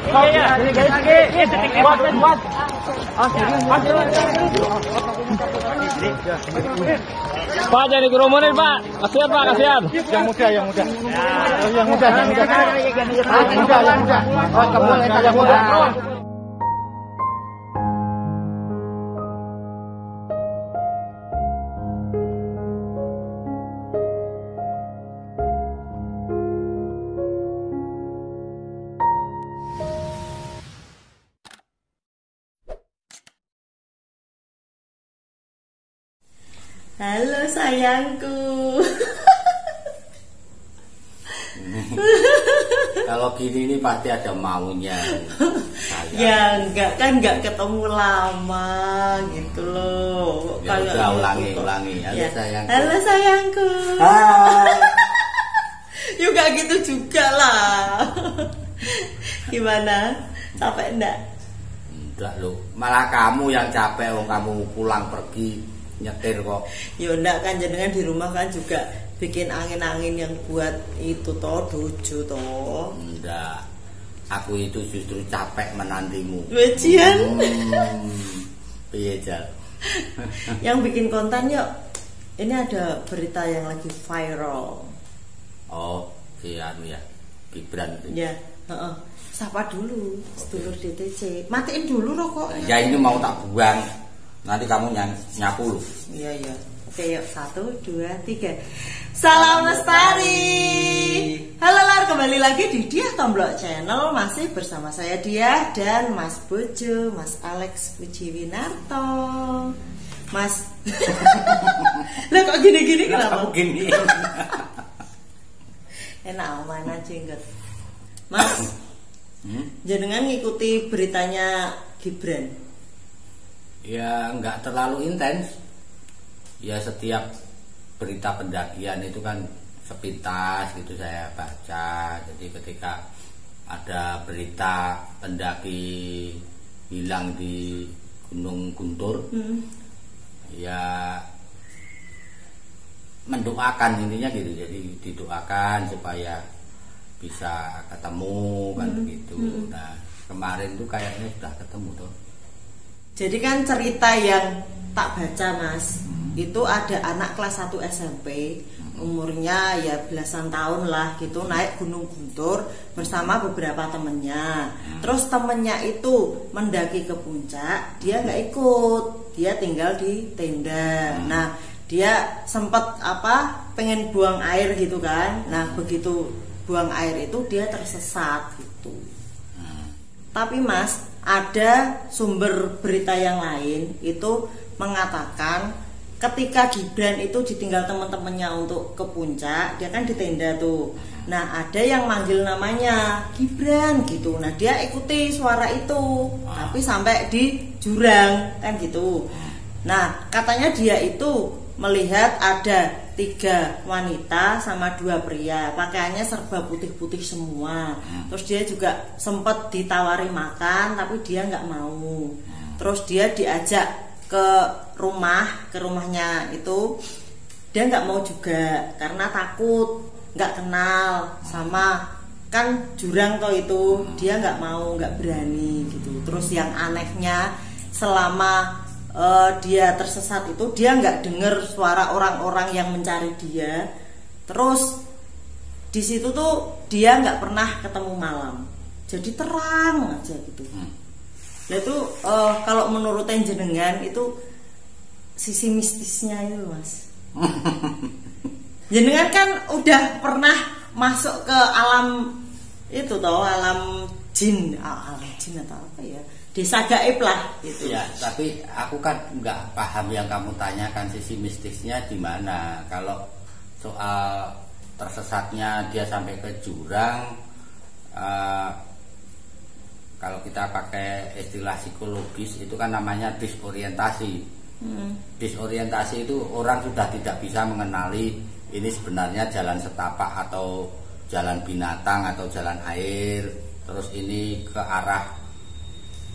Pak, jangan dikerumunin Pak. Kasihan Pak, kasihan. Yang muda. Yang muda. Yang muda. Oh, kamu yang muda. Halo sayangku. Kalau gini ini pasti ada maunya. Ya enggak ketemu lama gitu loh. Ya udah ulangi. Halo ya. sayangku. Halo sayangku. Hai. Yuk gak gitu juga lah. Gimana? Capek enggak? Enggak loh. Malah kamu yang capek, kamu pulang pergi nyetir kok. Ya enggak kan, jenengan di rumah kan juga bikin angin-angin yang buat itu toh dojo toh. Enggak. Aku itu justru capek menantimu. Wejian. Piye Jal? Yang bikin konten yuk. Ini ada berita yang lagi viral. Oh, iya ya. Gibran. Ya, heeh. Sapa dulu, sedulur DTC. Matiin dulu rokoknya. Ya ini mau tak buang. Nanti kamu nyapu loh. Iya. Oke yuk, 1, 2, 3. Salam Lestari. Halo lar, kembali lagi di Diah Tomblok Channel. Masih bersama saya Diah dan Mas Bojo, Mas Alex Pujiwinarto. Mas lah kok gini-gini kenapa? Aku gini. Enak aman aja enggak. Mas, jenengan ngikuti beritanya Gibran? Ya nggak terlalu intens. Ya setiap berita pendakian itu kan sepintas gitu saya baca. Jadi ketika ada berita pendaki hilang di Gunung Guntur, ya mendoakan intinya gitu. Jadi didoakan supaya bisa ketemu kan begitu. Nah kemarin tuh kayaknya sudah ketemu tuh. Jadi kan cerita yang tak baca Mas, itu ada anak kelas 1 SMP, umurnya ya belasan tahun lah gitu, naik Gunung Guntur bersama beberapa temennya. Terus temennya itu mendaki ke puncak, dia nggak ikut, dia tinggal di tenda. Nah dia sempat pengen buang air gitu kan. Nah begitu buang air itu dia tersesat gitu. Tapi Mas, ada sumber berita yang lain itu mengatakan ketika Gibran itu ditinggal teman-temannya untuk ke puncak, dia kan di tenda tuh. Nah ada yang manggil namanya Gibran gitu. Nah dia ikuti suara itu, tapi sampai di jurang kan gitu. Nah katanya dia itu melihat ada 3 wanita sama 2 pria, pakaiannya serba putih-putih semua. Terus dia juga sempat ditawari makan, tapi dia nggak mau. Terus dia diajak ke rumahnya itu, dia nggak mau juga karena takut, nggak kenal sama kan jurang toh itu, dia nggak mau, nggak berani gitu. Terus yang anehnya selama dia tersesat itu dia nggak dengar suara orang-orang yang mencari dia. Terus di situ tuh dia nggak pernah ketemu malam, jadi terang aja gitu. Nah itu kalau menurut jenengan itu sisi mistisnya itu Mas. Jenengan kan udah pernah masuk ke alam itu toh, alam jin atau apa ya, desa gaib lah gitu. Ya, tapi aku kan nggak paham yang kamu tanyakan sisi mistisnya di mana. Kalau soal tersesatnya dia sampai ke jurang, kalau kita pakai istilah psikologis itu kan namanya disorientasi. Disorientasi itu orang sudah tidak bisa mengenali ini sebenarnya jalan setapak atau jalan binatang atau jalan air, terus ini ke arah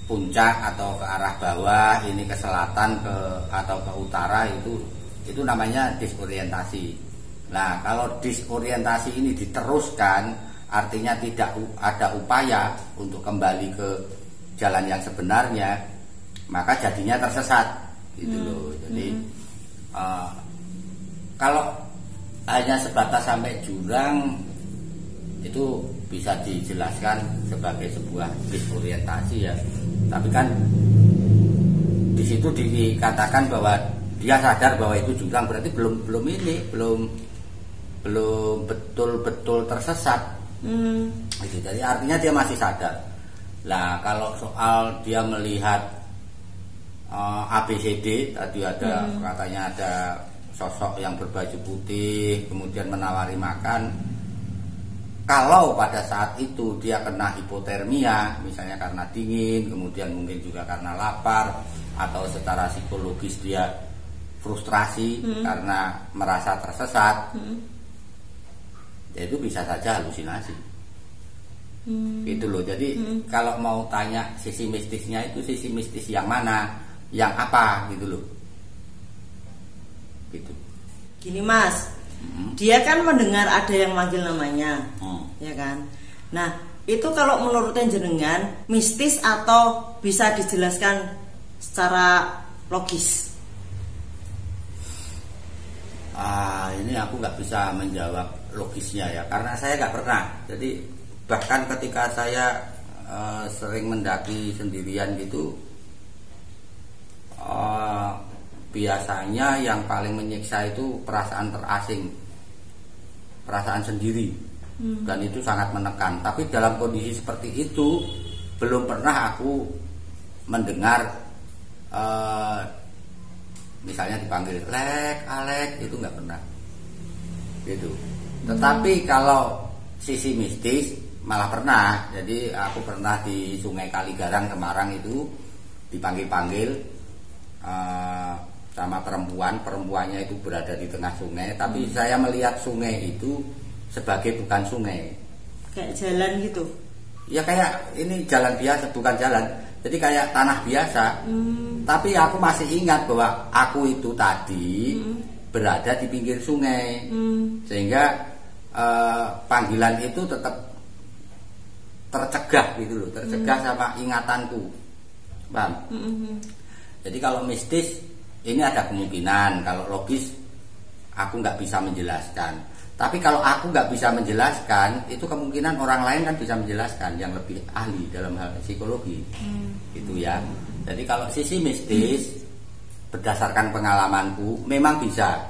puncak atau ke arah bawah, ini ke selatan atau ke utara, itu namanya disorientasi. Nah kalau disorientasi ini diteruskan artinya tidak ada upaya untuk kembali ke jalan yang sebenarnya, maka jadinya tersesat gitu loh. Jadi kalau hanya sebatas sampai jurang itu bisa dijelaskan sebagai sebuah disorientasi ya. Tapi kan di situ dikatakan bahwa dia sadar bahwa itu jurang, berarti belum betul-betul tersesat. Gitu. Jadi artinya dia masih sadar. Nah, kalau soal dia melihat ABCD tadi ada katanya ada sosok yang berbaju putih kemudian menawari makan. Kalau pada saat itu dia kena hipotermia, misalnya karena dingin, kemudian mungkin juga karena lapar, atau secara psikologis dia frustrasi karena merasa tersesat, ya itu bisa saja halusinasi. Gitu loh. Jadi kalau mau tanya sisi mistisnya itu sisi mistis yang mana, yang apa gitu loh. Gitu. Gini Mas, dia kan mendengar ada yang manggil namanya, ya kan? Nah, itu kalau menurut jenengan mistis atau bisa dijelaskan secara logis? Ini aku nggak bisa menjawab logisnya ya, karena saya nggak pernah. Jadi bahkan ketika saya sering mendaki sendirian gitu, biasanya yang paling menyiksa itu perasaan terasing, perasaan sendiri, dan itu sangat menekan. Tapi dalam kondisi seperti itu belum pernah aku mendengar misalnya dipanggil Lek, Alek, itu nggak pernah gitu. Tetapi kalau sisi mistis malah pernah. Jadi aku pernah di Sungai Kaligarang Semarang itu dipanggil-panggil sama perempuannya itu berada di tengah sungai, tapi saya melihat sungai itu sebagai bukan sungai, kayak jalan gitu ya, kayak ini jalan biasa, bukan jalan, jadi kayak tanah biasa. Tapi aku masih ingat bahwa aku itu tadi berada di pinggir sungai, sehingga panggilan itu tetap tercegah gitu loh, tercegah sama ingatanku, paham? Jadi kalau mistis ini ada kemungkinan, kalau logis aku nggak bisa menjelaskan. Tapi kalau aku nggak bisa menjelaskan, itu kemungkinan orang lain kan bisa menjelaskan yang lebih ahli dalam hal psikologi, gitu ya. Jadi kalau sisi mistis, berdasarkan pengalamanku, memang bisa.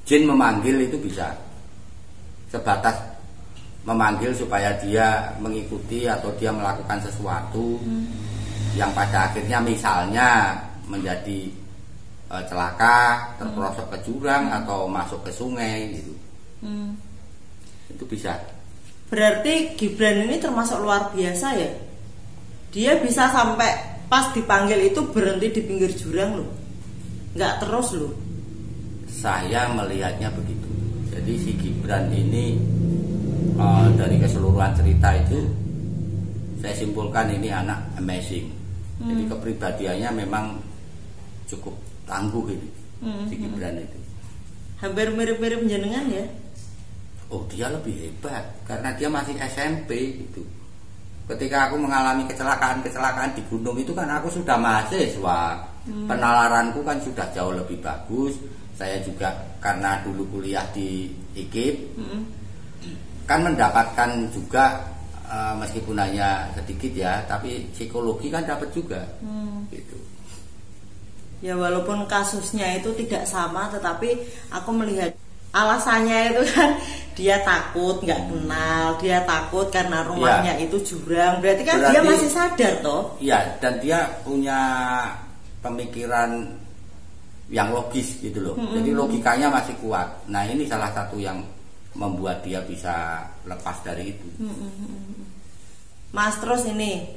Jin memanggil itu bisa, sebatas memanggil supaya dia mengikuti atau dia melakukan sesuatu yang pada akhirnya misalnya menjadi celaka, terperosok ke jurang atau masuk ke sungai gitu. Itu bisa. Berarti Gibran ini termasuk luar biasa ya. Dia bisa sampai pas dipanggil itu berhenti di pinggir jurang loh, nggak terus loh. Saya melihatnya begitu. Jadi si Gibran ini dari keseluruhan cerita itu saya simpulkan ini anak amazing. Jadi kepribadiannya memang cukup tangguh ini, si Gibran itu. Hampir mirip-mirip jenengan ya? Oh, dia lebih hebat karena dia masih SMP gitu. Ketika aku mengalami kecelakaan di gunung itu kan aku sudah mahasiswa, penalaranku kan sudah jauh lebih bagus. Saya juga karena dulu kuliah di IKIP, kan mendapatkan juga meskipun hanya sedikit ya, tapi psikologi kan dapat juga, gitu. Ya walaupun kasusnya itu tidak sama, tetapi aku melihat alasannya itu kan dia takut nggak kenal, dia takut karena rumahnya itu jurang. Berarti kan dia masih sadar toh? Iya, dan dia punya pemikiran yang logis gitu loh. Jadi logikanya masih kuat. Nah ini salah satu yang membuat dia bisa lepas dari itu. Mas, terus ini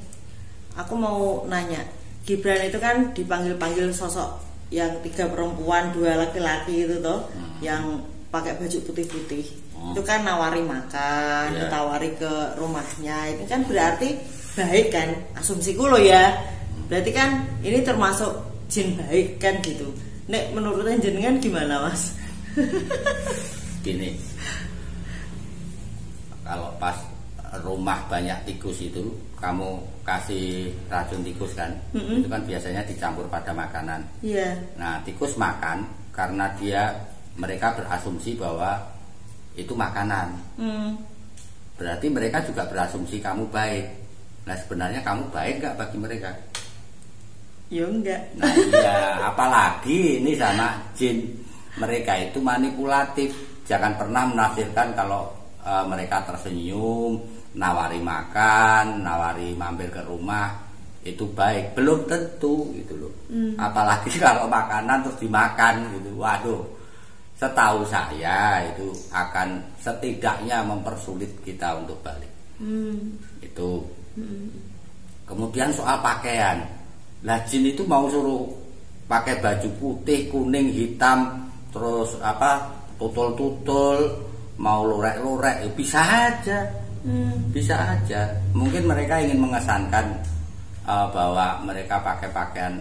aku mau nanya, Gibran itu kan dipanggil-panggil sosok yang 3 perempuan 2 laki-laki itu toh, yang pakai baju putih-putih. Itu kan nawari makan, ditawari ke rumahnya. Itu kan berarti baik kan, asumsiku loh ya. Berarti kan ini termasuk jin baik kan gitu. Nek menurutnya jenengan gimana Mas? Gini, kalau pas rumah banyak tikus itu kamu kasih racun tikus kan, itu kan biasanya dicampur pada makanan. Iya. Nah tikus makan karena mereka berasumsi bahwa itu makanan. Berarti mereka juga berasumsi kamu baik. Nah sebenarnya kamu baik nggak bagi mereka? Ya enggak. Nah iya, apalagi ini sama jin, mereka itu manipulatif. Jangan pernah menafsirkan kalau mereka tersenyum, nawari makan, nawari mampir ke rumah itu baik. Belum tentu gitu loh. Apalagi kalau makanan terus dimakan gitu. Waduh, setahu saya itu akan setidaknya mempersulit kita untuk balik. Itu. Kemudian soal pakaian. Lah jin itu mau suruh pakai baju putih, kuning, hitam, terus tutul-tutul, mau lorek-lorek, bisa aja. Bisa aja. Mungkin mereka ingin mengesankan bahwa mereka pakai pakaian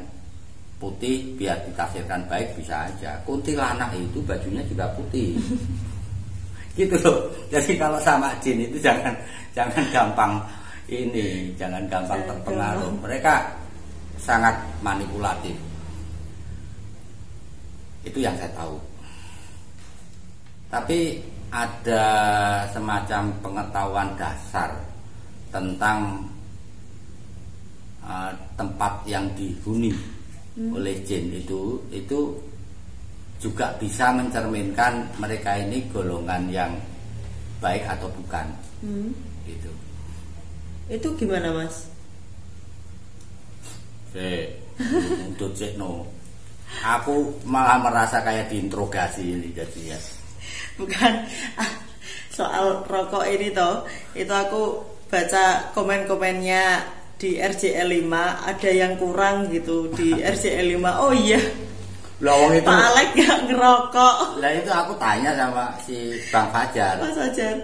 putih biar ditafsirkan baik, bisa aja. Kuntilanak itu bajunya juga putih. Gitu loh. Jadi kalau sama jin itu jangan gampang terpengaruh. Mereka sangat manipulatif. Itu yang saya tahu. Tapi ada semacam pengetahuan dasar tentang tempat yang dihuni oleh jin itu juga bisa mencerminkan mereka ini golongan yang baik atau bukan. Gitu. Itu gimana Mas? Untuk no. Aku malah merasa kayak diinterogasi ini jadi ya. Bukan soal rokok ini toh, itu aku baca komen-komennya di RJL 5 ada yang kurang gitu di RJL 5. Oh iya. Lawang itu. Pak Alek gak ngerokok. Lah itu aku tanya sama si Bang Fajar. Mas Fajar.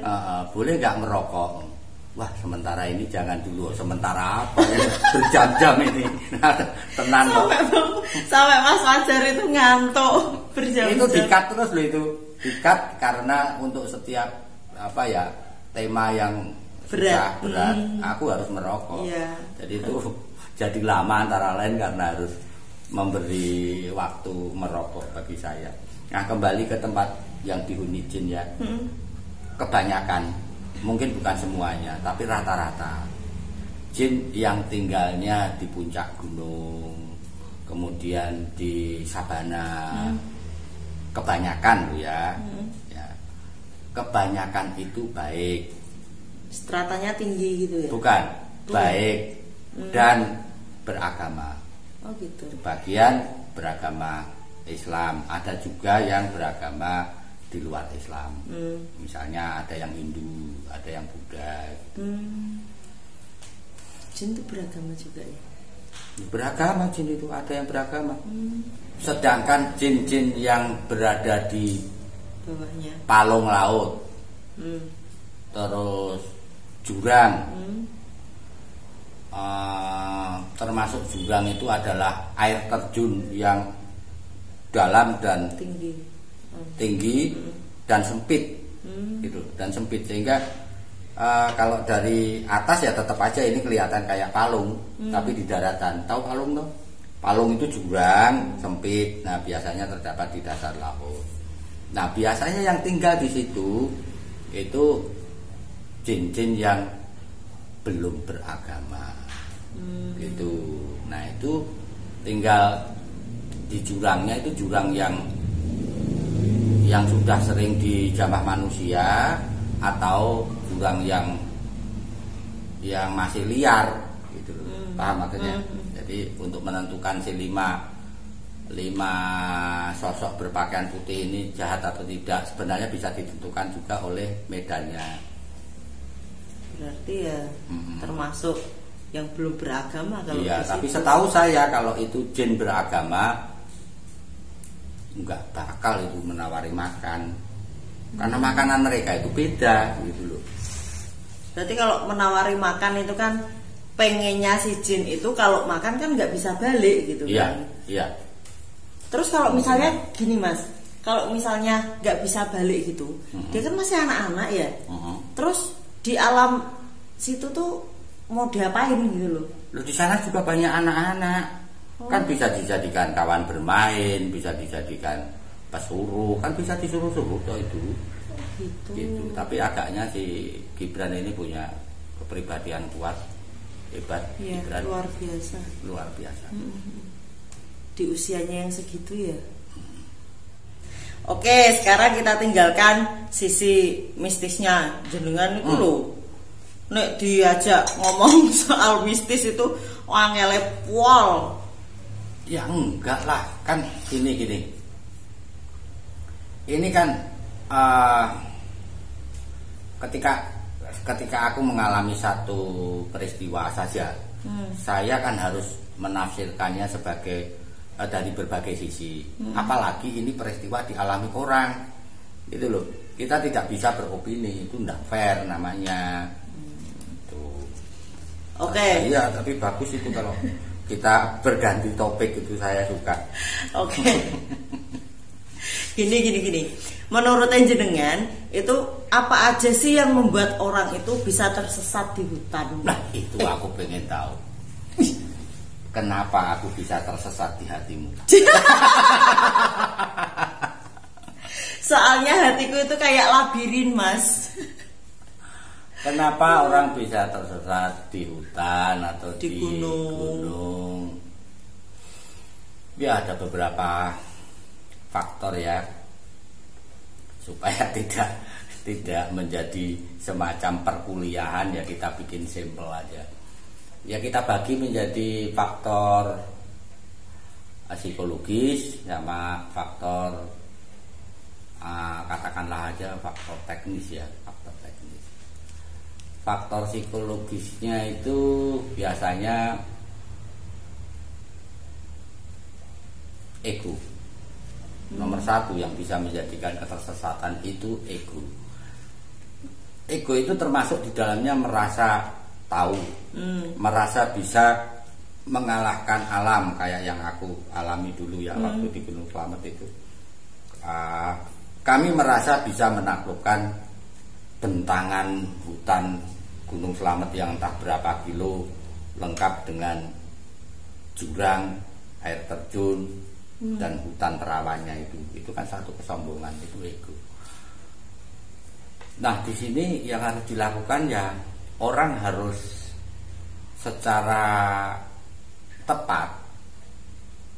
Boleh nggak merokok? Wah sementara ini jangan dulu. Sementara apa? Berjam-jam ini. Tenang kok. Sampai Mas Fajar itu ngantuk berjam-jam. Itu dikat terus loh itu. Dikat karena untuk setiap tema yang berat, aku harus merokok. Iya. Jadi itu jadi lama antara lain karena harus memberi waktu merokok bagi saya. Nah kembali ke tempat yang dihuni jin ya. Kebanyakan, mungkin bukan semuanya, tapi rata-rata jin yang tinggalnya di puncak gunung, kemudian di sabana, kebanyakan ya, kebanyakan itu baik. Stratanya tinggi gitu ya? Bukan, baik dan beragama. Oh gitu. Sebagian beragama Islam, ada juga yang beragama di luar Islam. Misalnya ada yang Hindu, ada yang Buddha. Jin itu beragama juga ya? Beragama jin itu, ada yang beragama. Sedangkan jin-jin yang berada di bawahnya palung laut, terus jurang, termasuk jurang itu adalah air terjun yang dalam dan tinggi dan sempit, gitu, dan sempit sehingga kalau dari atas ya tetap aja ini kelihatan kayak palung, tapi di daratan. Tahu palung tuh? Palung itu jurang sempit. Nah biasanya terdapat di dasar laut. Nah biasanya yang tinggal di situ itu jin-jin yang belum beragama, gitu. Nah itu tinggal di jurangnya, itu jurang yang sudah sering dijamah manusia atau jurang yang masih liar, gitu. Paham maksudnya? Jadi untuk menentukan si lima sosok berpakaian putih ini jahat atau tidak sebenarnya bisa ditentukan juga oleh medannya. Berarti ya termasuk yang belum beragama kalau iya, tapi setahu saya kalau itu jin beragama enggak bakal itu menawari makan, karena makanan mereka itu beda gitu loh. Berarti kalau menawari makan itu kan pengennya si jin itu kalau makan kan nggak bisa balik gitu iya, kan. Iya. Terus kalau misalnya gini Mas, kalau misalnya nggak bisa balik gitu, dia kan masih anak-anak ya. Terus di alam situ tuh mau diapain gitu loh? Loh, di sana juga banyak anak-anak. Kan bisa dijadikan kawan bermain, bisa dijadikan pesuruh, kan bisa disuruh-suruh itu. Gitu. Tapi agaknya si Gibran ini punya kepribadian kuat, hebat. Ya, Gibran luar biasa. Hmm. Di usianya yang segitu ya. Oke, sekarang kita tinggalkan sisi mistisnya jenengan itu loh. Nek diajak ngomong soal mistis itu angele pol. Ya enggak lah, kan gini. Ini kan ketika aku mengalami satu peristiwa saja, saya kan harus menafsirkannya sebagai dari berbagai sisi. Apalagi ini peristiwa dialami orang, gitu loh. Kita tidak bisa beropini, itu enggak fair namanya. Oke. Iya, tapi bagus itu kalau kita berganti topik, itu saya suka. Oke. Gini. Menurut jenengan itu apa aja sih yang membuat orang itu bisa tersesat di hutan? Nah, itu aku pengen tahu. Kenapa aku bisa tersesat di hatimu? Soalnya hatiku itu kayak labirin, Mas. Kenapa orang bisa tersesat di hutan atau di gunung? Ya ada beberapa faktor ya, supaya tidak menjadi semacam perkuliahan, ya kita bikin simpel aja. Ya kita bagi menjadi faktor psikologis sama faktor katakanlah aja faktor teknis ya, faktor teknis. Faktor psikologisnya itu biasanya ego. Nomor satu yang bisa menjadikan ketersesatan itu ego. Ego itu termasuk di dalamnya merasa tahu, merasa bisa mengalahkan alam, kayak yang aku alami dulu ya waktu di Gunung Slamet itu. Kami merasa bisa menaklukkan bentangan hutan Gunung Slamet yang entah berapa kilo, lengkap dengan jurang, air terjun, dan hutan terawannya itu kan satu kesombongan, itu ego. Nah di sini yang harus dilakukan ya orang harus secara tepat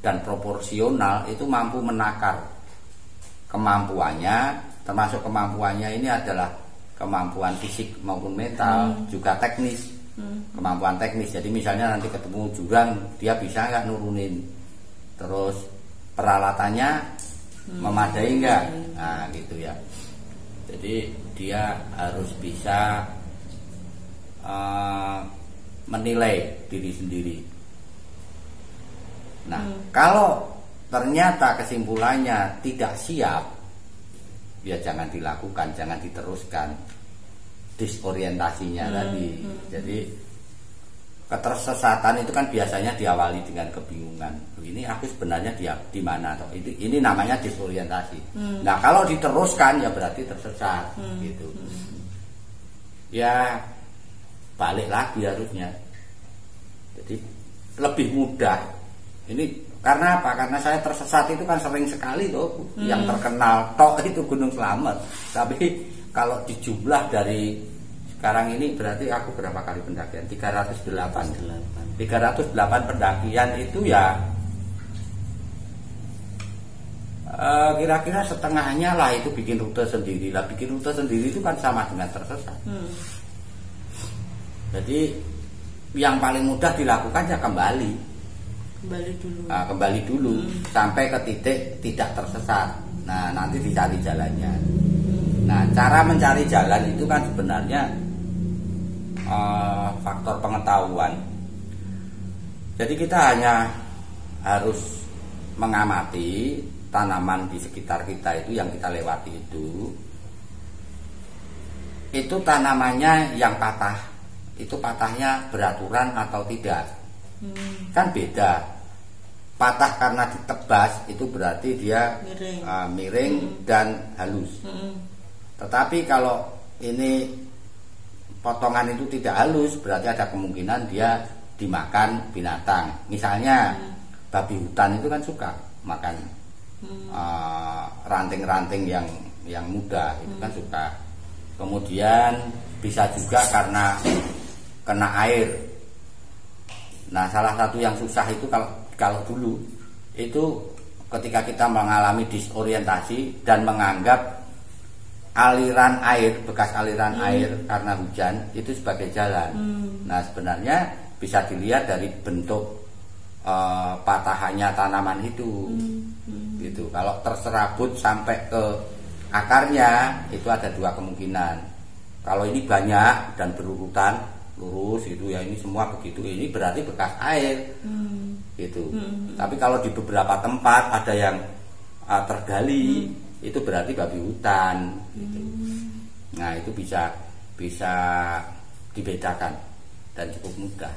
dan proporsional itu mampu menakar kemampuannya, termasuk kemampuannya ini adalah kemampuan fisik maupun mental, juga teknis, kemampuan teknis. Jadi misalnya nanti ketemu jurang, dia bisa nggak nurunin, terus peralatannya memadai nggak, nah gitu ya. Jadi dia harus bisa menilai diri sendiri. Nah kalau ternyata kesimpulannya tidak siap, ya jangan dilakukan, jangan diteruskan disorientasinya tadi. Jadi ketersesatan itu kan biasanya diawali dengan kebingungan. Ini aku sebenarnya di mana? Ini namanya disorientasi. Nah kalau diteruskan ya berarti tersesat, gitu. Ya balik lagi harusnya. Jadi lebih mudah. Ini karena apa? Karena saya tersesat itu kan sering sekali tuh. Yang terkenal tok itu Gunung Slamet. Tapi kalau dijumlah dari sekarang ini berarti aku berapa kali pendakian? 308 pendakian itu ya kira-kira setengahnya lah itu bikin rute sendiri lah. Bikin rute sendiri itu kan sama dengan tersesat. Jadi yang paling mudah dilakukan ya kembali dulu sampai ke titik tidak tersesat. Nah nanti dicari jalannya. Nah cara mencari jalan itu kan sebenarnya faktor pengetahuan. Jadi kita hanya harus mengamati tanaman di sekitar kita itu yang kita lewati itu tanamannya yang patah, itu patahnya beraturan atau tidak. Kan beda. Patah karena ditebas itu berarti dia miring dan halus. Tetapi kalau ini potongan itu tidak halus, berarti ada kemungkinan dia dimakan binatang. Misalnya babi hutan itu kan suka makan ranting-ranting yang muda, itu kan suka. Kemudian bisa juga karena kena air. Nah, salah satu yang susah itu kalau dulu itu ketika kita mengalami disorientasi dan menganggap aliran air, bekas aliran air karena hujan itu sebagai jalan. Nah, sebenarnya bisa dilihat dari bentuk patahannya tanaman itu. Gitu. Kalau terserabut sampai ke akarnya itu ada dua kemungkinan. Kalau ini banyak dan berurutan lurus itu ya, ini semua begitu, ini berarti bekas air. Gitu. Tapi kalau di beberapa tempat ada yang tergali, itu berarti babi hutan. Gitu. Nah, itu bisa dibedakan dan cukup mudah.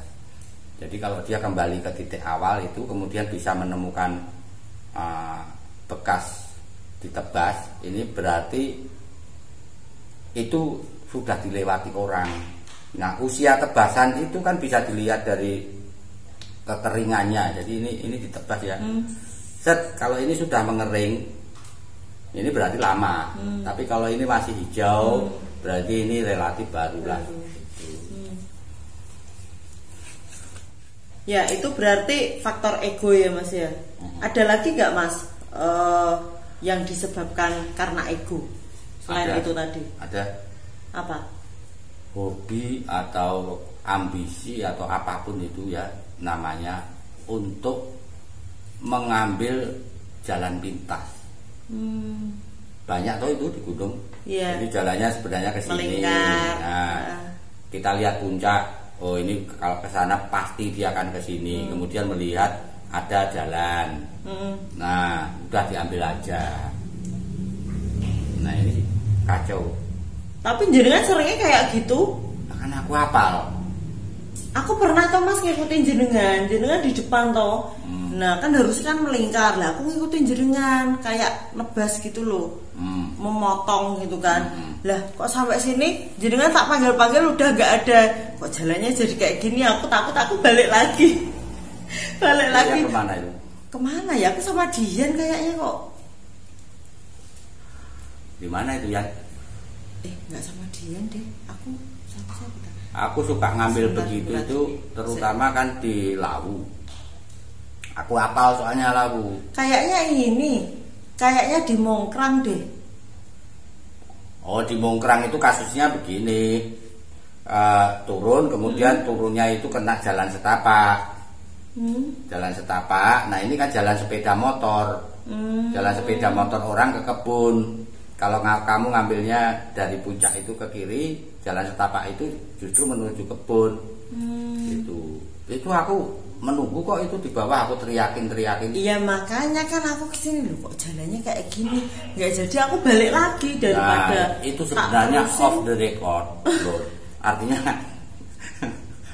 Jadi kalau dia kembali ke titik awal itu kemudian bisa menemukan bekas ditebas, ini berarti itu sudah dilewati orang. Nah, usia tebasan itu kan bisa dilihat dari kekeringannya. Jadi ini ditebas ya. Set, kalau ini sudah mengering, ini berarti lama. Tapi kalau ini masih hijau, berarti ini relatif baru lah. Ya, itu berarti faktor ego ya Mas ya. Ada lagi nggak Mas yang disebabkan karena ego selain itu tadi? Ada. Apa? Hobi atau ambisi atau apapun itu ya namanya, untuk mengambil jalan pintas. Banyak tuh itu di gunung. Jadi jalannya sebenarnya ke sini. Nah, kita lihat puncak. Oh, ini kalau ke sana pasti dia akan ke sini. Kemudian melihat ada jalan. Nah, udah diambil aja. Nah, ini kacau. Tapi jenengan seringnya kayak gitu? Nah, kan aku hafal. Aku pernah toh Mas ngikutin jenengan di depan toh. Nah, kan harusnya kan melingkar lah. Aku ngikutin jenengan kayak nebas gitu loh. Memotong gitu kan. Lah kok sampai sini jenengan tak panggil-panggil udah nggak ada. Kok jalannya jadi kayak gini, aku takut aku balik lagi. Balik lagi. Kemana itu? Kemana ya? Aku sama Dian kayaknya kok. Di mana itu ya? Nggak sama Dian deh. Aku sama siapa? Aku suka ngambil Sebentar, begitu sebentar. itu, terutama kan di Lawu. Aku hafal soalnya Lawu. Kayaknya ini, kayaknya di Mongkrang deh. Oh, di Mongkrang itu kasusnya begini. Turun, kemudian turunnya itu kena jalan setapak. Jalan setapak. Nah, ini kan jalan sepeda motor. Jalan sepeda motor orang ke kebun. Kalau kamu ngambilnya dari puncak itu ke kiri, jalan setapak itu justru menuju kebun. Itu aku menunggu kok itu di bawah, aku teriakin. Iya, makanya kan aku kesini loh, kok jalannya kayak gini. Nggak jadi aku balik lagi daripada. Nah, itu sebenarnya off the record loh. Artinya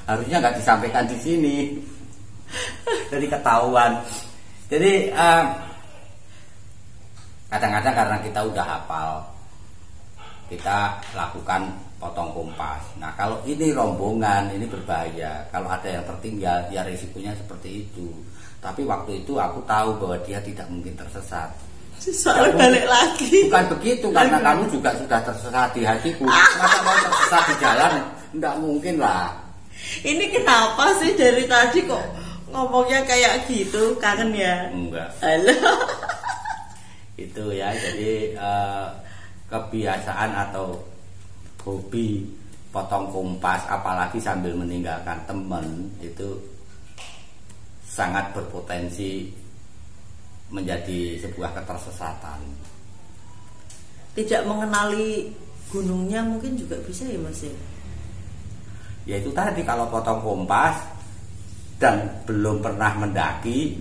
harusnya nggak disampaikan di sini. Jadi ketahuan. Jadi kadang-kadang karena kita udah hafal, kita lakukan potong kompas. Nah, kalau ini rombongan, ini berbahaya. Kalau ada yang tertinggal, ya risikonya seperti itu. Tapi waktu itu aku tahu bahwa dia tidak mungkin tersesat. Soalnya balik lagi. Bukan begitu, karena kamu juga sudah tersesat di hatiku. Masa mau tersesat di jalan? Enggak mungkin lah. Ini kenapa sih dari tadi kok ngomongnya kayak gitu? Kangen ya? Enggak. Halo. Itu ya, jadi kebiasaan atau hobi potong kompas, apalagi sambil meninggalkan teman, itu sangat berpotensi menjadi sebuah ketersesatan. Tidak mengenali gunungnya mungkin juga bisa ya Mas ya? Ya itu tadi, kalau potong kompas dan belum pernah mendaki,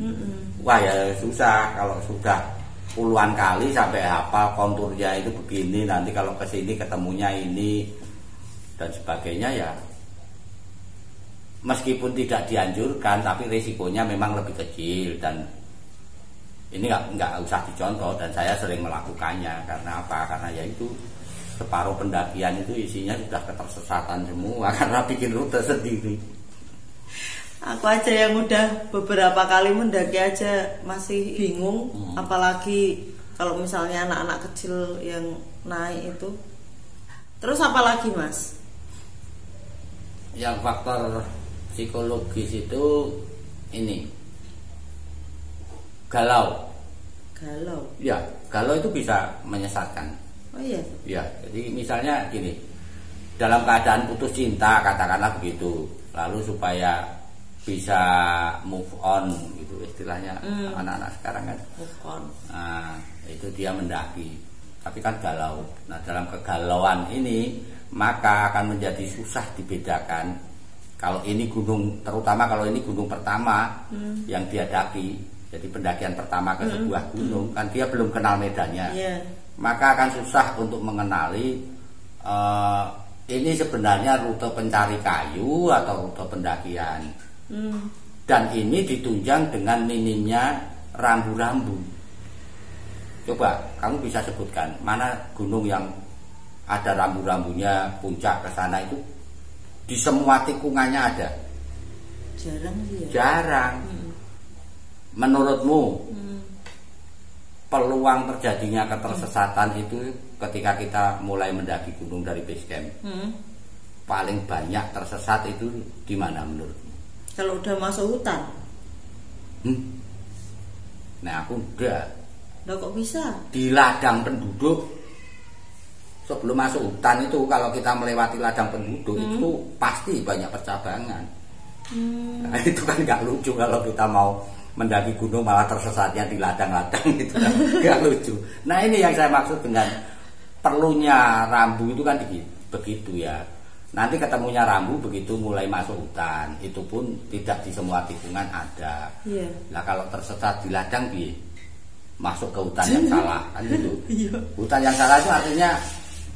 wah ya susah. Kalau sudah puluhan kali sampai hafal konturnya itu begini, nanti kalau kesini ketemunya ini dan sebagainya, ya meskipun tidak dianjurkan tapi risikonya memang lebih kecil. Dan ini nggak usah dicontoh, dan saya sering melakukannya. Karena apa? Karena ya itu separuh pendakian itu isinya sudah ketersesatan semua karena bikin rute sendiri. Aku aja yang udah beberapa kali mendaki aja masih bingung, apalagi kalau misalnya anak-anak kecil yang naik itu. Terus apa lagi, Mas? Yang faktor psikologis itu ini galau. Galau. Ya, galau itu bisa menyesatkan. Oh iya. Ya, jadi misalnya gini, dalam keadaan putus cinta katakanlah begitu, lalu supaya bisa move on gitu istilahnya anak-anak sekarang kan. Move on. Nah, itu dia mendaki, tapi kan galau. Nah, dalam kegalauan ini maka akan menjadi susah dibedakan. Kalau ini gunung, terutama kalau ini gunung pertama yang dia daki, jadi pendakian pertama ke sebuah gunung, kan dia belum kenal medannya. Yeah. Maka akan susah untuk mengenali ini sebenarnya rute pencari kayu atau rute pendakian. Dan ini ditunjang dengan minimnya rambu-rambu. Coba kamu bisa sebutkan mana gunung yang ada rambu-rambunya, puncak ke sana itu di semua tikungannya ada? Jarang sih ya. Jarang. Menurutmu peluang terjadinya ketersesatan itu ketika kita mulai mendaki gunung dari base camp, paling banyak tersesat itu di mana menurutmu? Kalau udah masuk hutan. Nah, aku udah. Lah kok bisa? Di ladang penduduk. Sebelum masuk hutan itu kalau kita melewati ladang penduduk itu pasti banyak percabangan. Nah, itu kan nggak lucu kalau kita mau mendaki gunung malah tersesatnya di ladang-ladang gitu kan. Nggak lucu. Nah, ini yang saya maksud dengan perlunya rambu itu kan begitu ya. Nanti ketemunya rambu begitu mulai masuk hutan, itu pun tidak di semua tikungan ada. Iya. Nah, kalau tersesat di ladang masuk ke hutan yang salah kan gitu. Hutan yang salah itu artinya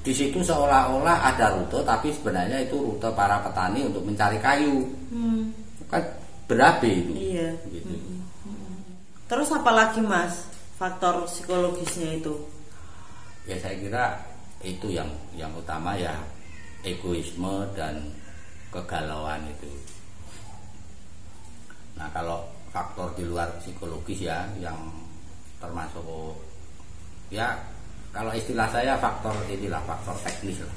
di situ seolah-olah ada rute, tapi sebenarnya itu rute para petani untuk mencari kayu. Kan berabe itu. Iya. Gitu. Terus apa lagi, Mas? Faktor psikologisnya itu? Ya saya kira itu yang utama ya, egoisme dan kegalauan itu. Nah, kalau faktor di luar psikologis ya yang termasuk ya kalau istilah saya faktor teknis lah.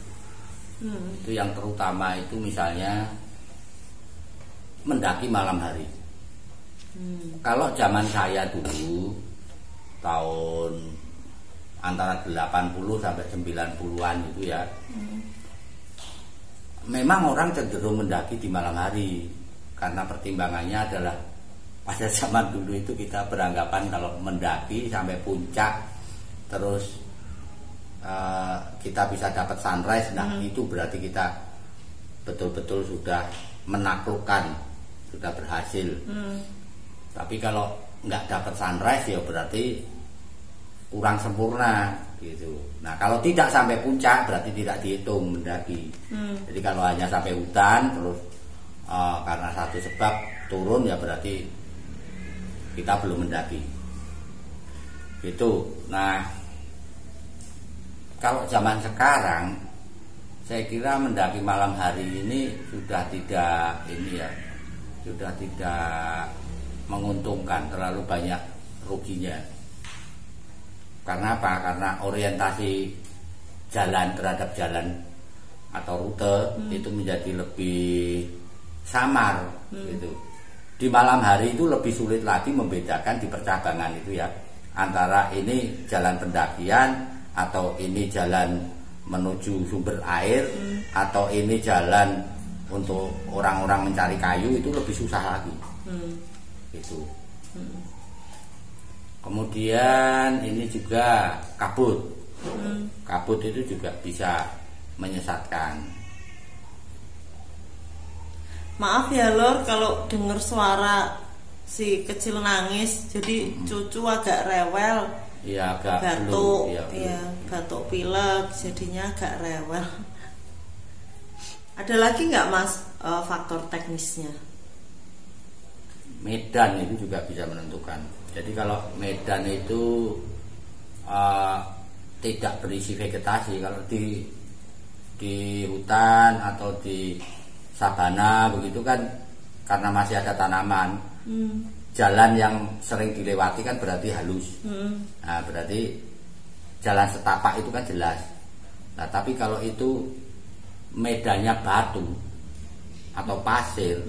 Itu yang terutama itu misalnya mendaki malam hari. Kalau zaman saya dulu tahun antara 80 sampai 90-an itu ya, memang orang cenderung mendaki di malam hari karena pertimbangannya adalah pada zaman dulu itu kita beranggapan kalau mendaki sampai puncak terus kita bisa dapat sunrise, nah itu berarti kita betul-betul sudah menaklukkan, sudah berhasil. Tapi kalau nggak dapat sunrise ya berarti kurang sempurna gitu. Nah, kalau tidak sampai puncak berarti tidak dihitung mendaki. Jadi kalau hanya sampai hutan terus karena satu sebab turun ya berarti kita belum mendaki. Gitu. Nah, kalau zaman sekarang saya kira mendaki malam hari ini sudah tidak menguntungkan, terlalu banyak ruginya. Karena apa? Karena orientasi jalan terhadap jalan atau rute itu menjadi lebih samar gitu. Di malam hari itu lebih sulit lagi membedakan di percabangan itu ya, antara ini jalan pendakian atau ini jalan menuju sumber air atau ini jalan untuk orang-orang mencari kayu, itu lebih susah lagi. Itu. Kemudian ini juga kabut. Kabut itu juga bisa menyesatkan. Maaf ya Lor, kalau dengar suara si kecil nangis, jadi cucu agak rewel. Iya, agak batuk, ya, batuk pilek, jadinya agak rewel. Ada lagi nggak Mas faktor teknisnya? Medan itu juga bisa menentukan. Jadi kalau medan itu tidak berisi vegetasi, kalau di di hutan atau di sabana begitu kan, karena masih ada tanaman, jalan yang sering dilewati kan berarti halus. Nah, berarti jalan setapak itu kan jelas. Nah, tapi kalau itu medannya batu atau pasir,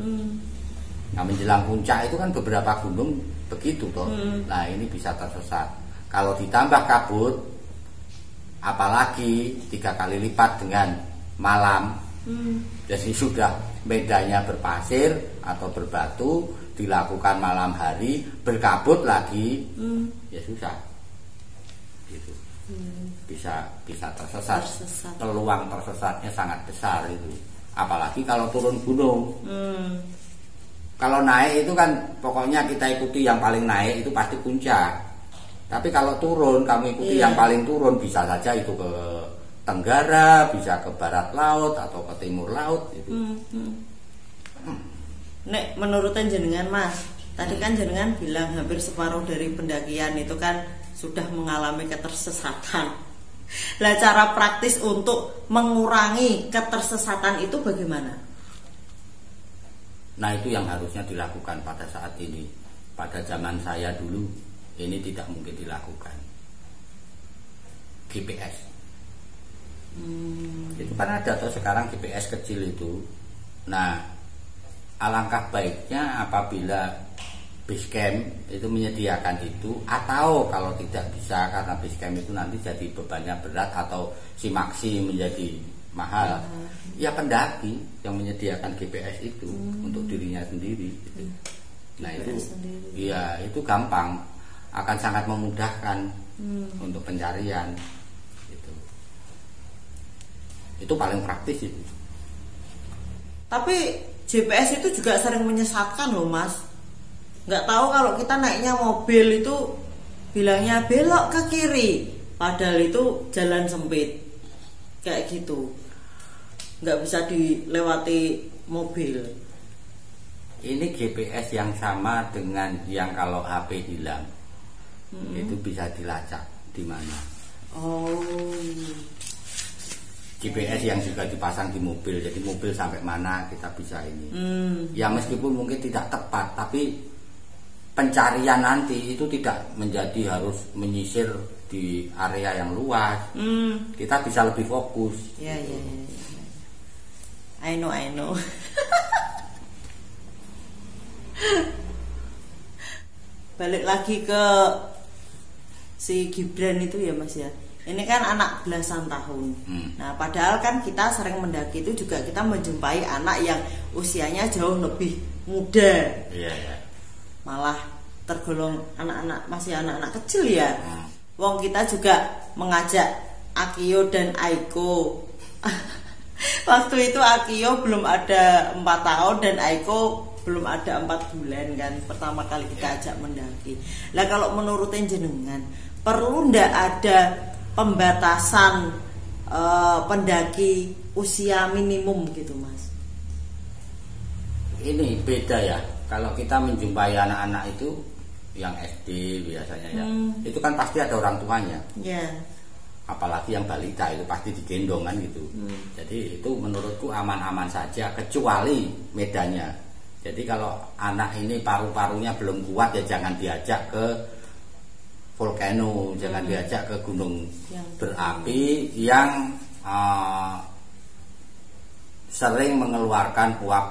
nah menjelang puncak itu kan beberapa gunung begitu toh. Nah, ini bisa tersesat. Kalau ditambah kabut, apalagi 3 kali lipat dengan malam, jadi sudah medannya berpasir atau berbatu, dilakukan malam hari, berkabut lagi, ya susah, gitu. Bisa tersesat. Peluang tersesatnya sangat besar itu. Apalagi kalau turun gunung. Kalau naik itu kan pokoknya kita ikuti yang paling naik itu pasti puncak. Tapi kalau turun, kamu ikuti yang paling turun, bisa saja itu ke tenggara, bisa ke barat laut atau ke timur laut itu. Nek menurut jenengan Mas, tadi kan jenengan bilang hampir separuh dari pendakian itu kan sudah mengalami ketersesatan. Lah cara praktis untuk mengurangi ketersesatan itu bagaimana? Nah, itu yang harusnya dilakukan pada saat ini. Pada zaman saya dulu ini tidak mungkin dilakukan. GPS. Itu kan ada tuh sekarang GPS kecil itu. Nah, alangkah baiknya apabila Basecamp itu menyediakan itu, atau kalau tidak bisa karena Basecamp itu nanti jadi bebannya berat atau simaksi menjadi mahal, ya pendaki yang menyediakan GPS itu untuk dirinya sendiri gitu. Nah, itu ya itu gampang, akan sangat memudahkan untuk pencarian gitu. Itu paling praktis itu. Tapi GPS itu juga sering menyesatkan loh Mas. Nggak tahu kalau kita naiknya mobil itu bilangnya belok ke kiri, padahal itu jalan sempit kayak gitu, nggak bisa dilewati mobil. Ini GPS yang sama dengan yang kalau HP hilang, itu bisa dilacak di mana. GPS yang juga dipasang di mobil, jadi mobil sampai mana kita bisa ini. Ya meskipun mungkin tidak tepat, tapi pencarian nanti itu tidak menjadi harus menyisir di area yang luas. Kita bisa lebih fokus. Ya. I know. Balik lagi ke si Gibran itu ya Mas ya. Ini kan anak belasan tahun. Nah, padahal kan kita sering mendaki itu juga kita menjumpai anak yang usianya jauh lebih muda. Iya. Malah tergolong masih anak-anak kecil ya. Wong kita juga mengajak Akio dan Aiko. Waktu itu Akio belum ada 4 tahun dan Aiko belum ada 4 bulan kan. Pertama kali kita ajak mendaki. Lah kalau menurut jenengan, perlu ndak ada pembatasan pendaki usia minimum gitu Mas? Ini beda ya. Kalau kita menjumpai anak-anak itu yang SD biasanya ya, itu kan pasti ada orang tuanya. Apalagi yang balita itu pasti digendong kan gitu. Jadi itu menurutku aman-aman saja, kecuali medannya. Jadi kalau anak ini paru-parunya belum kuat ya jangan diajak ke volcano, jangan diajak ke gunung berapi yang sering mengeluarkan uap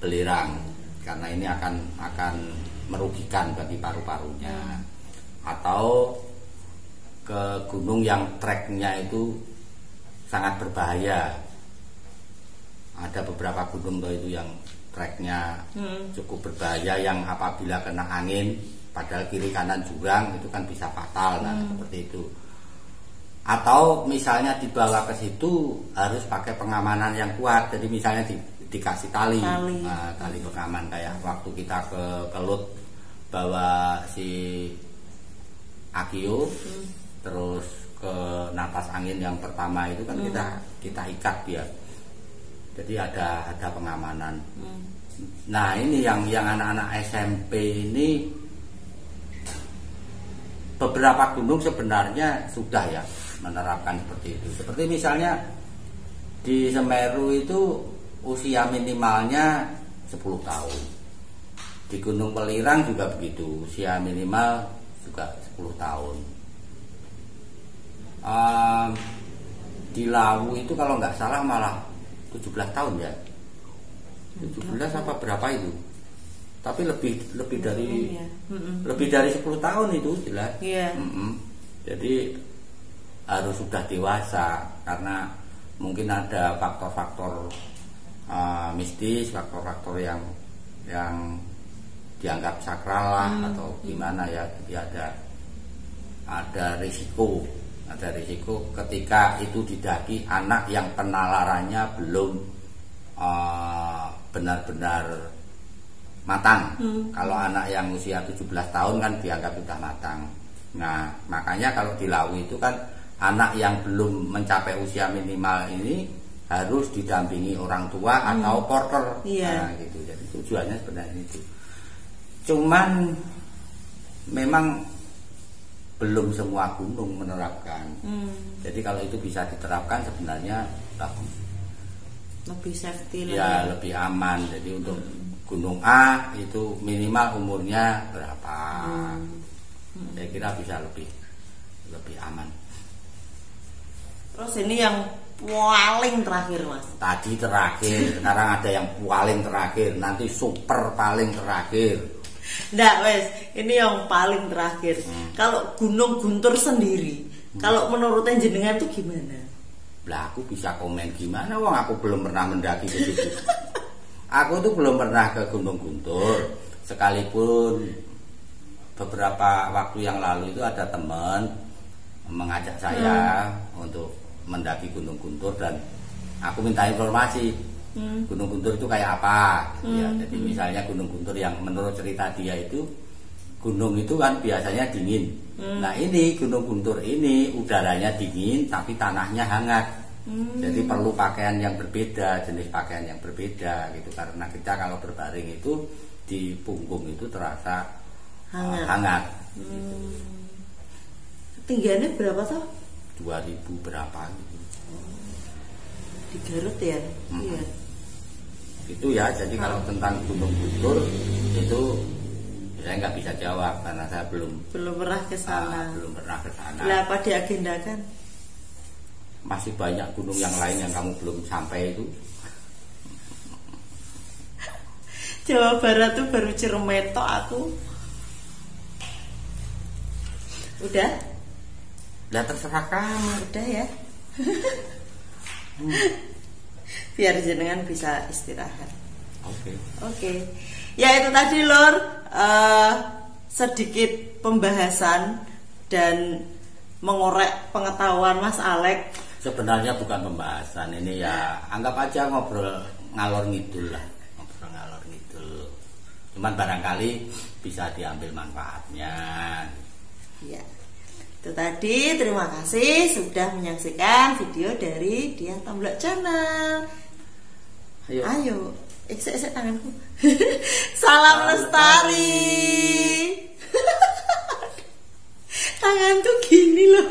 belerang, karena ini akan merugikan bagi paru-parunya. Atau ke gunung yang treknya itu sangat berbahaya. Ada beberapa gunung itu yang treknya cukup berbahaya, yang apabila kena angin padahal kiri kanan jurang itu kan bisa fatal. Nah, seperti itu. Atau misalnya dibawa ke situ harus pakai pengamanan yang kuat. Jadi misalnya dikasih tali. Nah, tali pengaman kayak waktu kita ke Kelut bawa si Akio terus ke napas angin yang pertama itu kan kita ikat dia. Jadi ada pengamanan. Nah, ini yang anak-anak SMP ini beberapa gunung sebenarnya sudah ya menerapkan seperti itu. Seperti misalnya Di Semeru itu usia minimalnya 10 tahun. Di Gunung Welirang juga begitu, usia minimal juga 10 tahun. Di Lawu itu kalau nggak salah malah 17 tahun ya. 17 apa berapa itu? Tapi lebih dari lebih dari 10 tahun itu jelas. Iya. Jadi harus sudah dewasa karena mungkin ada faktor-faktor mistis, faktor-faktor yang dianggap sakral lah atau gimana ya. Jadi ada risiko ketika itu didaki anak yang penalarannya belum benar-benar matang. Kalau anak yang usia 17 tahun kan dianggap sudah matang. Nah, makanya kalau di Lawu itu kan anak yang belum mencapai usia minimal ini harus didampingi orang tua atau porter. Nah, gitu. Jadi tujuannya sebenarnya itu. Cuman memang belum semua gunung menerapkan. Jadi kalau itu bisa diterapkan sebenarnya bagus. Lebih safety lah. Ya, lebih aman. Jadi untuk Gunung A itu minimal umurnya berapa? Saya kira bisa lebih aman. Terus ini yang paling terakhir, Mas. Tadi terakhir, sekarang ada yang paling terakhir, nanti super paling terakhir. Nggak, wes, ini yang paling terakhir. Kalau Gunung Guntur sendiri, kalau menurut jenengan itu gimana? Lah aku bisa komen gimana, wong aku belum pernah mendaki ke situ. Aku tuh belum pernah ke Gunung Guntur, sekalipun beberapa waktu yang lalu itu ada teman mengajak saya untuk mendaki Gunung Guntur dan aku minta informasi Gunung Guntur itu kayak apa gitu ya. Jadi misalnya Gunung Guntur yang menurut cerita dia itu gunung itu kan biasanya dingin. Nah ini Gunung Guntur ini udaranya dingin tapi tanahnya hangat. Jadi perlu pakaian yang berbeda, jenis pakaian yang berbeda gitu karena kita kalau berbaring itu di punggung itu terasa hangat. Gitu. Tinggiannya berapa tuh? 2000 berapa gitu. Di Garut ya? Iya. Itu ya, jadi kalau tentang Gunung Guntur itu saya nggak bisa jawab karena saya belum pernah ke sana. Belum pernah ke sana. Lah apa diagendakan? Masih banyak gunung yang lain yang kamu belum sampai itu. Jawa Barat tuh baru Ciremeto aku. Udah? Lah terserah kamu. Udah ya. Biar jenengan bisa istirahat. Oke. Ya itu tadi Lur, sedikit pembahasan dan mengorek pengetahuan Mas Alek. Sebenarnya bukan pembahasan ini ya, anggap aja ngobrol ngalor ngidul lah, ngobrol ngalor ngidul. Cuman barangkali bisa diambil manfaatnya. Ya. Itu tadi, terima kasih sudah menyaksikan video dari Diah Tomblok Channel. Ayo. Eksek tanganku. Salam lestari. Tanganku gini loh.